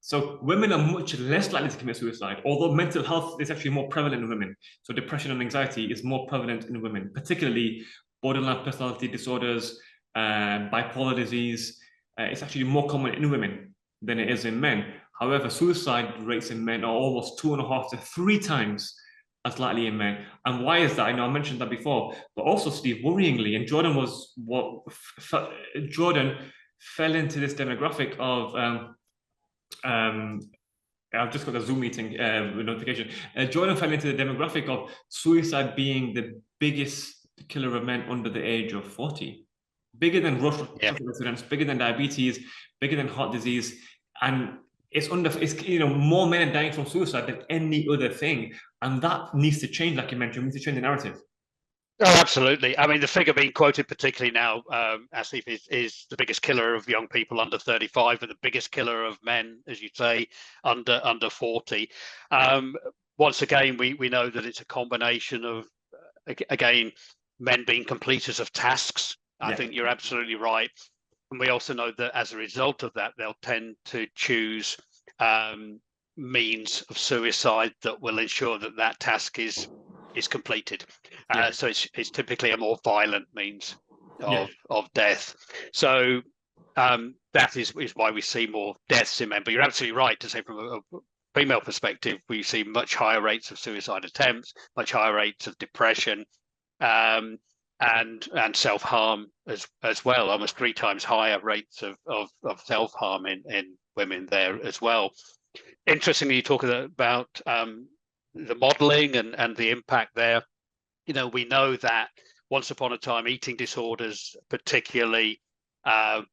So women are much less likely to commit suicide, although mental health is actually more prevalent in women. So depression and anxiety is more prevalent in women, particularly borderline personality disorders, bipolar disease. It's actually more common in women than it is in men. However, suicide rates in men are almost 2.5 to 3 times as likely in men. And why is that? I know I mentioned that before, but also, Steve, worryingly, and Jordan fell into this demographic of um, I've just got a Zoom meeting notification. Jordan fell into the demographic of suicide being the biggest killer of men under the age of 40. Bigger than rough Yeah. accidents, bigger than diabetes, bigger than heart disease. And more men are dying from suicide than any other thing. And that needs to change, like you mentioned, we need to change the narrative. Oh, absolutely. I mean, the figure being quoted particularly now, Asif, is the biggest killer of young people under 35, and the biggest killer of men, as you say, under 40. Once again, we know that it's a combination of, again, men being completers of tasks. I Yeah. think you're absolutely right. And we also know that as a result of that, they'll tend to choose means of suicide that will ensure that that task is completed. Yeah. So it's typically a more violent means Yeah. of death. So that is why we see more deaths in men. But you're absolutely right to say from a female perspective, we see much higher rates of suicide attempts, much higher rates of depression, and self-harm as well. Almost 3 times higher rates of self-harm in women there as well. Interestingly, you talk about the modeling and the impact there. You know, we know that once upon a time, eating disorders, particularly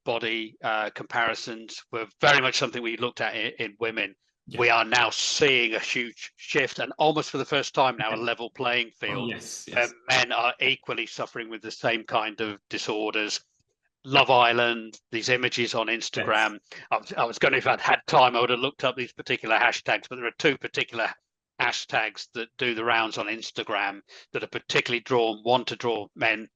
body comparisons, were very much something we looked at in women. Yeah. We are now seeing a huge shift, and almost for the first time now, a level playing field. Yes. Yes. Men are equally suffering with the same kind of disorders. Love Island, these images on Instagram. Yes. I was going to, if I'd had time, I would have looked up these particular hashtags, but there are 2 particular hashtags that do the rounds on Instagram that are particularly drawn, one to draw men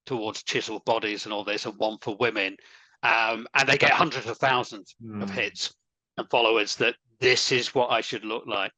towards chiseled bodies and all this, and one for women. And they get hundreds of thousands of hits and followers that this is what I should look like.